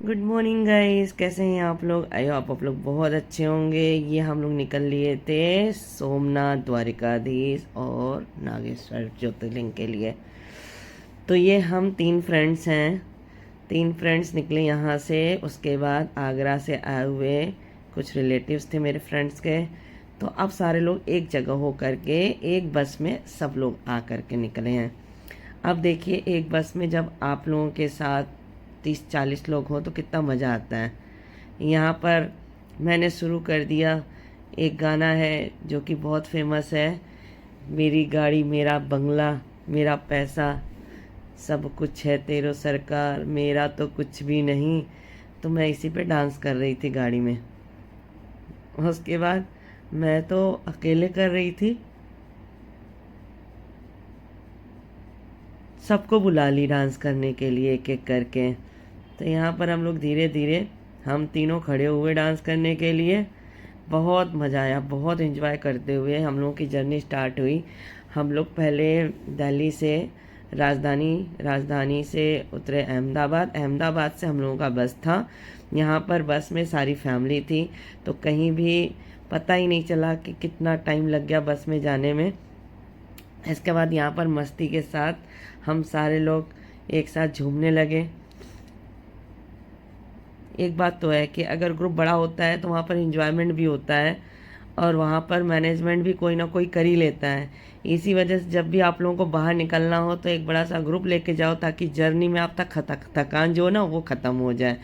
Good morning guys, कैसे हैं आप लोग? आई होप आप लोग बहुत अच्छे होंगे। ये हम लोग निकल लिए थे सोमनाथ, द्वारिकाधीश और नागेश्वर ज्योतिर्लिंग के लिए। तो ये हम 3 फ्रेंड्स हैं। 3 फ्रेंड्स निकले यहाँ से। उसके बाद आगरा से आए हुए कुछ रिलेटिव्स थे मेरे फ्रेंड्स के। तो अब सारे लोग एक जगह हो करके एक बस में सब लोग आ करके निकले हैं। अब देखिए, एक बस में जब आप लोगों के साथ 30-40 लोग हों तो कितना मज़ा आता है। यहाँ पर मैंने शुरू कर दिया। एक गाना है जो कि बहुत फेमस है, मेरी गाड़ी मेरा बंगला मेरा पैसा सब कुछ है तेरो सरकार, मेरा तो कुछ भी नहीं। तो मैं इसी पे डांस कर रही थी गाड़ी में। उसके बाद मैं तो अकेले कर रही थी, सबको बुला ली डांस करने के लिए एक एक करके। तो यहाँ पर हम लोग धीरे धीरे हम तीनों खड़े हुए डांस करने के लिए। बहुत मज़ा आया, बहुत एंजॉय करते हुए हम लोगों की जर्नी स्टार्ट हुई। हम लोग पहले दिल्ली से राजधानी से उतरे अहमदाबाद। अहमदाबाद से हम लोगों का बस था। यहाँ पर बस में सारी फैमिली थी, तो कहीं भी पता ही नहीं चला कि कितना टाइम लग गया बस में जाने में। इसके बाद यहाँ पर मस्ती के साथ हम सारे लोग एक साथ झूमने लगे। एक बात तो है कि अगर ग्रुप बड़ा होता है तो वहाँ पर इंजॉयमेंट भी होता है और वहाँ पर मैनेजमेंट भी कोई ना कोई कर ही लेता है। इसी वजह से जब भी आप लोगों को बाहर निकलना हो तो एक बड़ा सा ग्रुप लेके जाओ, ताकि जर्नी में आप तक थकान जो ना वो ख़त्म हो जाए।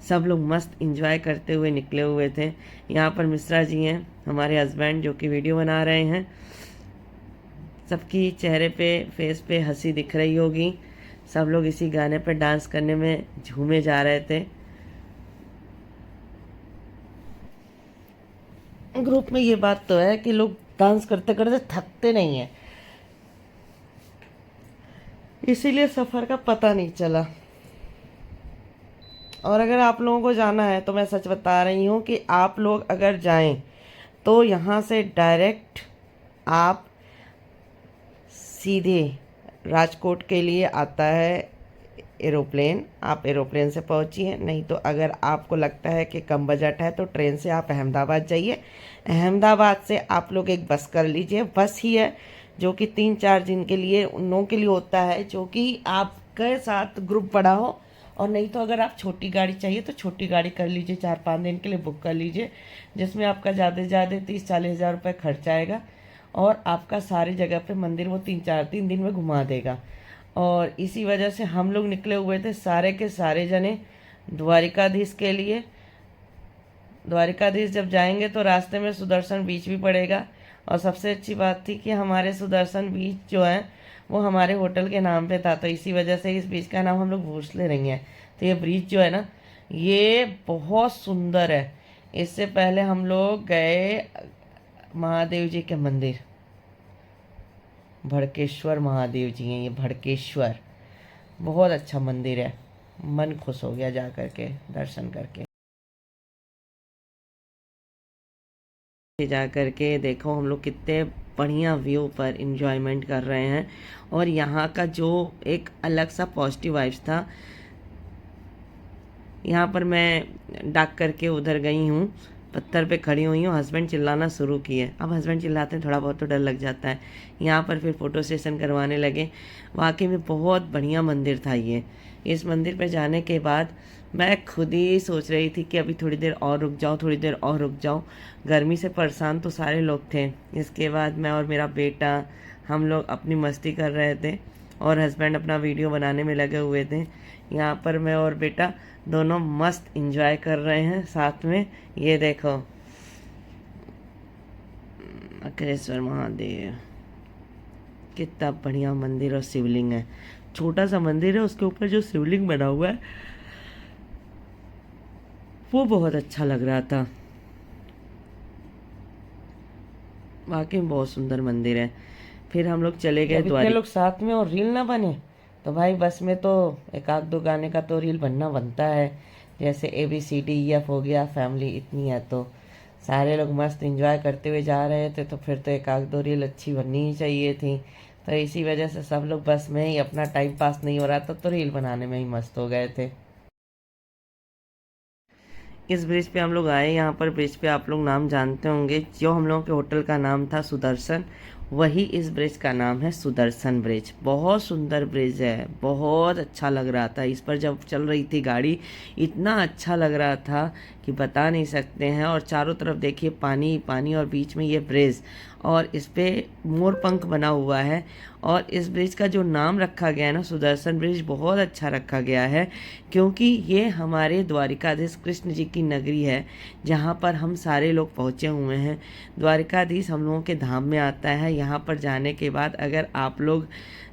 सब लोग मस्त इंजॉय करते हुए निकले हुए थे। यहाँ पर मिश्रा जी हैं, हमारे हस्बैंड, जो कि वीडियो बना रहे हैं। सबकी चेहरे पे, फेस पे हंसी दिख रही होगी। सब लोग इसी गाने पे डांस करने में झूमे जा रहे थे। ग्रुप में ये बात तो है कि लोग डांस करते करते थकते नहीं हैं, इसीलिए सफ़र का पता नहीं चला। और अगर आप लोगों को जाना है तो मैं सच बता रही हूँ कि आप लोग अगर जाएं तो यहाँ से डायरेक्ट आप सीधे राजकोट के लिए आता है एरोप्लेन। आप एरोप्लेन से पहुँचिए, नहीं तो अगर आपको लगता है कि कम बजट है तो ट्रेन से आप अहमदाबाद जाइए। अहमदाबाद से आप लोग एक बस कर लीजिए। बस ही है जो कि 3-4 दिन के लिए उन लोगों के लिए होता है जो कि आपके साथ ग्रुप बड़ा हो। और नहीं तो अगर आप छोटी गाड़ी चाहिए तो छोटी गाड़ी कर लीजिए, 4-5 दिन के लिए बुक कर लीजिए, जिसमें आपका ज़्यादा से ज़्यादा 30-40 हज़ार रुपये खर्च आएगा और आपका सारी जगह पे मंदिर वो 3 दिन में घुमा देगा। और इसी वजह से हम लोग निकले हुए थे सारे के सारे जने द्वारिकाधीश के लिए। द्वारिकाधीश जब जाएंगे तो रास्ते में सुदर्शन बीच भी पड़ेगा। और सबसे अच्छी बात थी कि हमारे सुदर्शन बीच जो है वो हमारे होटल के नाम पे था, तो इसी वजह से इस बीच का नाम हम लोग भूसले नहीं है। तो ये ब्रिज जो है ना, ये बहुत सुंदर है। इससे पहले हम लोग गए महादेव जी के मंदिर, भड़केश्वर महादेव जी हैं ये, भड़केश्वर। बहुत अच्छा मंदिर है, मन खुश हो गया जा करके दर्शन करके। जा करके देखो हम लोग कितने बढ़िया व्यू पर इंजॉयमेंट कर रहे हैं। और यहाँ का जो एक अलग सा पॉजिटिव वाइब्स था। यहाँ पर मैं डाक करके उधर गई हूँ, पत्थर पे खड़ी हुई हूँ, हस्बैंड चिल्लाना शुरू किए। अब हस्बैंड चिल्लाते हैं थोड़ा बहुत तो डर लग जाता है। यहाँ पर फिर फ़ोटो सेशन करवाने लगे। वाकई में बहुत बढ़िया मंदिर था ये। इस मंदिर पे जाने के बाद मैं खुद ही सोच रही थी कि अभी थोड़ी देर और रुक जाऊँ, थोड़ी देर और रुक जाऊँ। गर्मी से परेशान तो सारे लोग थे। इसके बाद मैं और मेरा बेटा, हम लोग अपनी मस्ती कर रहे थे और हस्बैंड अपना वीडियो बनाने में लगे हुए थे। यहाँ पर मैं और बेटा दोनों मस्त इंजॉय कर रहे हैं साथ में। ये देखो, अग्रेश्वर महादेव, कितना बढ़िया मंदिर और शिवलिंग है। छोटा सा मंदिर है, उसके ऊपर जो शिवलिंग बना हुआ है वो बहुत अच्छा लग रहा था। वाकई में बहुत सुंदर मंदिर है। फिर हम लोग चले गए इतने लोग साथ में और रील ना बने तो भाई बस में तो एक आध दो गाने का तो रील बनता है। जैसे ABCDEF हो गया, फैमिली इतनी है, तो सारे लोग मस्त एंजॉय करते हुए जा रहे थे, तो फिर तो एक आध दो रील अच्छी बननी ही चाहिए थी। तो इसी वजह से सब लोग बस में ही, अपना टाइम पास नहीं हो रहा था तो रील बनाने में ही मस्त हो गए थे। इस ब्रिज पे हम लोग आए। यहाँ पर ब्रिज पे आप लोग नाम जानते होंगे, जो हम लोगों के होटल का नाम था सुदर्शन, वही इस ब्रिज का नाम है सुदर्शन ब्रिज। बहुत सुंदर ब्रिज है, बहुत अच्छा लग रहा था इस पर जब चल रही थी गाड़ी, इतना अच्छा लग रहा था कि बता नहीं सकते हैं। और चारों तरफ देखिए पानी पानी, और बीच में ये ब्रिज, और इस पे मोर पंख बना हुआ है। और इस ब्रिज का जो नाम रखा गया है ना सुदर्शन ब्रिज, बहुत अच्छा रखा गया है, क्योंकि ये हमारे द्वारिकाधीश कृष्ण जी की नगरी है, जहाँ पर हम सारे लोग पहुँचे हुए हैं। द्वारिकाधीश हम लोगों के धाम में आता है। यहाँ पर जाने के बाद अगर आप लोग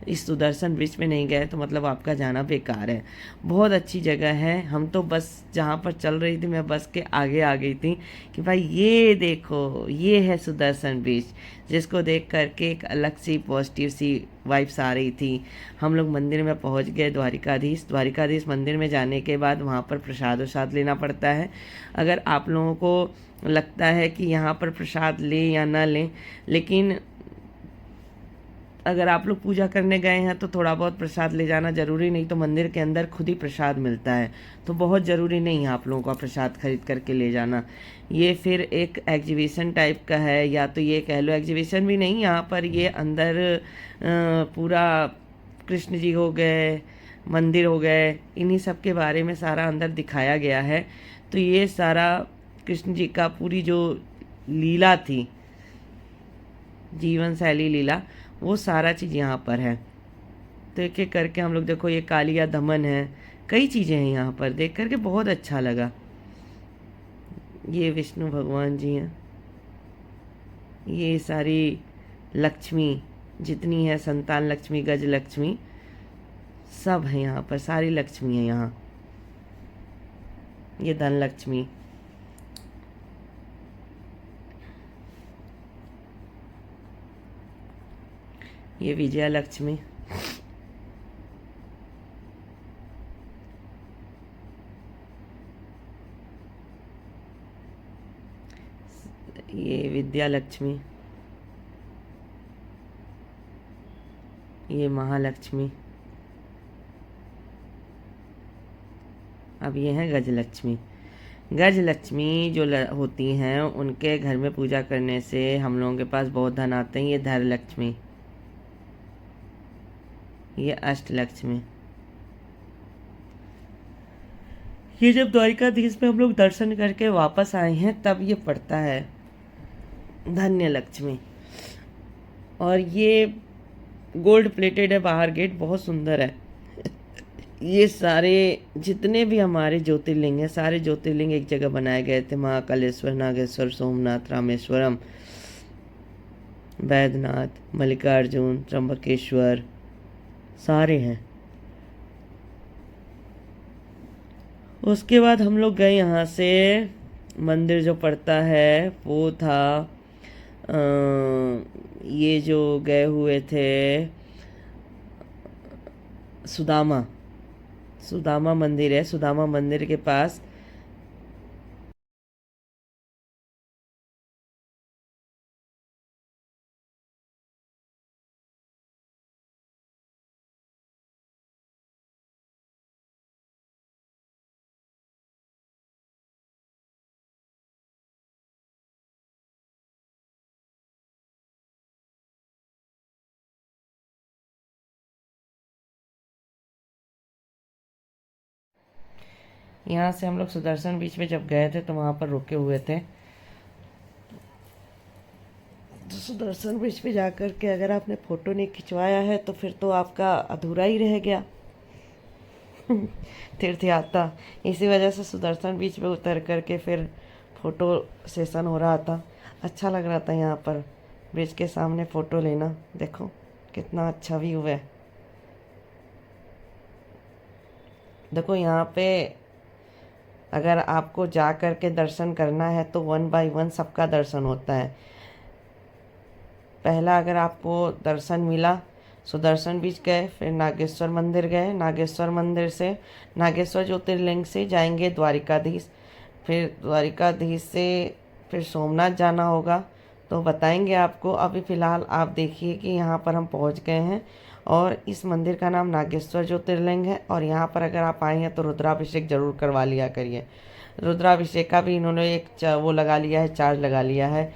इस सुदर्शन ब्रिज में नहीं गए तो मतलब आपका जाना बेकार है। बहुत अच्छी जगह है। हम तो बस जहाँ पर चल रही थी, मैं बस के आगे आ गई थी कि भाई ये देखो, ये है सुदर्शन ब्रिज, जिसको देख करके एक अलग सी पॉजिटिव सी वाइब्स आ रही थी। हम लोग मंदिर में पहुंच गए, द्वारिकाधीश मंदिर में जाने के बाद वहाँ पर प्रसाद वसाद लेना पड़ता है। अगर आप लोगों को लगता है कि यहाँ पर प्रसाद लें या ना लें, लेकिन अगर आप लोग पूजा करने गए हैं तो थोड़ा बहुत प्रसाद ले जाना ज़रूरी, नहीं तो मंदिर के अंदर खुद ही प्रसाद मिलता है, तो बहुत ज़रूरी नहीं है आप लोगों का प्रसाद खरीद करके ले जाना। ये फिर एक एग्जीबिशन टाइप का है, या तो ये कह लो एग्जीबिशन भी नहीं, यहाँ पर ये अंदर पूरा कृष्ण जी हो गए, मंदिर हो गए, इन्हीं सब के बारे में सारा अंदर दिखाया गया है। तो ये सारा कृष्ण जी का पूरी जो लीला थी, जीवन शैली लीला, वो सारा चीज़ यहाँ पर है। तो एक एक करके हम लोग देखो, ये कालिया दमन है, कई चीज़ें हैं यहाँ पर, देख करके बहुत अच्छा लगा। ये विष्णु भगवान जी हैं, ये सारी लक्ष्मी जितनी है, संतान लक्ष्मी, गज लक्ष्मी, सब है यहाँ पर, सारी लक्ष्मी है यहाँ। ये धन लक्ष्मी, ये विजया लक्ष्मी, ये विद्या लक्ष्मी, ये महालक्ष्मी, अब ये है गजलक्ष्मी। गजलक्ष्मी जो होती हैं, उनके घर में पूजा करने से हम लोगों के पास बहुत धन आते हैं। ये धर लक्ष्मी, ये अष्ट लक्ष्मी, ये जब द्वारिकाधीश में हम लोग दर्शन करके वापस आए हैं तब ये पड़ता है धन्य लक्ष्मी। और ये गोल्ड प्लेटेड है, बाहर गेट बहुत सुंदर है। ये सारे जितने भी हमारे ज्योतिर्लिंग हैं, सारे ज्योतिर्लिंग एक जगह बनाए गए थे, महाकालेश्वर, नागेश्वर, सोमनाथ, रामेश्वरम, बैद्यनाथ, मल्लिकार्जुन, त्र्यंबकेश्वर, सारे हैं। उसके बाद हम लोग गए यहाँ से, मंदिर जो पड़ता है वो था ये जो गए हुए थे सुदामा, सुदामा मंदिर है। सुदामा मंदिर के पास यहाँ से हम लोग सुदर्शन बीच में जब गए थे तो वहाँ पर रुके हुए थे। तो सुदर्शन ब्रिज पे जा कर के अगर आपने फ़ोटो नहीं खिंचवाया है तो फिर तो आपका अधूरा ही रह गया तीर्थ यात्रा। इसी वजह से सुदर्शन बीच पे उतर कर के फिर फ़ोटो सेशन हो रहा था। अच्छा लग रहा था यहाँ पर ब्रिज के सामने फ़ोटो लेना। देखो कितना अच्छा व्यू है। देखो यहाँ पे अगर आपको जा कर के दर्शन करना है तो 1 बाय 1 सबका दर्शन होता है। पहला अगर आपको दर्शन मिला, सुदर्शन बीच गए, फिर नागेश्वर मंदिर गए, नागेश्वर मंदिर से, नागेश्वर ज्योतिर्लिंग से जाएंगे द्वारिकाधीश, फिर द्वारिकाधीश से फिर सोमनाथ जाना होगा, तो बताएंगे आपको। अभी फ़िलहाल आप देखिए कि यहाँ पर हम पहुँच गए हैं और इस मंदिर का नाम नागेश्वर ज्योतिर्लिंग है। और यहाँ पर अगर आप आए हैं तो रुद्राभिषेक जरूर करवा लिया करिए। रुद्राभिषेक का भी इन्होंने एक वो लगा लिया है, चार्ज लगा लिया है।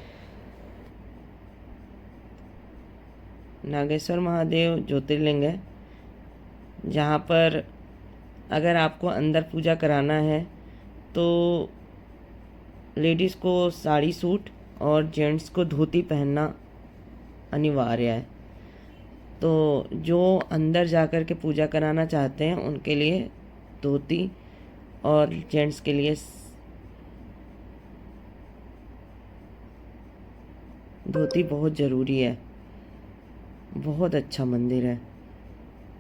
नागेश्वर महादेव ज्योतिर्लिंग है, जहाँ पर अगर आपको अंदर पूजा कराना है तो लेडीज़ को साड़ी सूट और जेंट्स को धोती पहनना अनिवार्य है। तो जो अंदर जाकर के पूजा कराना चाहते हैं उनके लिए धोती और जेंट्स के लिए धोती बहुत ज़रूरी है। बहुत अच्छा मंदिर है,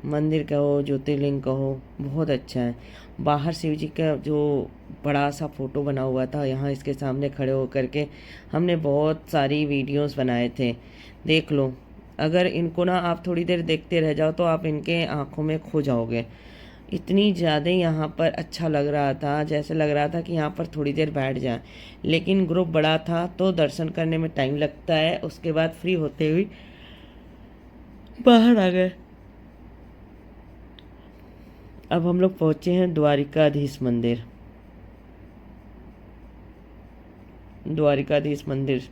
मंदिर कहो ज्योतिर्लिंग कहो, बहुत अच्छा है। बाहर शिव जी का जो बड़ा सा फोटो बना हुआ था, यहाँ इसके सामने खड़े होकर के हमने बहुत सारी वीडियोस बनाए थे, देख लो। अगर इनको ना आप थोड़ी देर देखते रह जाओ तो आप इनके आँखों में खो जाओगे। इतनी ज़्यादा यहाँ पर अच्छा लग रहा था, जैसे लग रहा था कि यहाँ पर थोड़ी देर बैठ जाए। लेकिन ग्रुप बड़ा था तो दर्शन करने में टाइम लगता है, उसके बाद फ्री होते हुए बाहर आ गए। अब हम लोग पहुँचे हैं द्वारिकाधीश मंदिर। द्वारिकाधीश मंदिर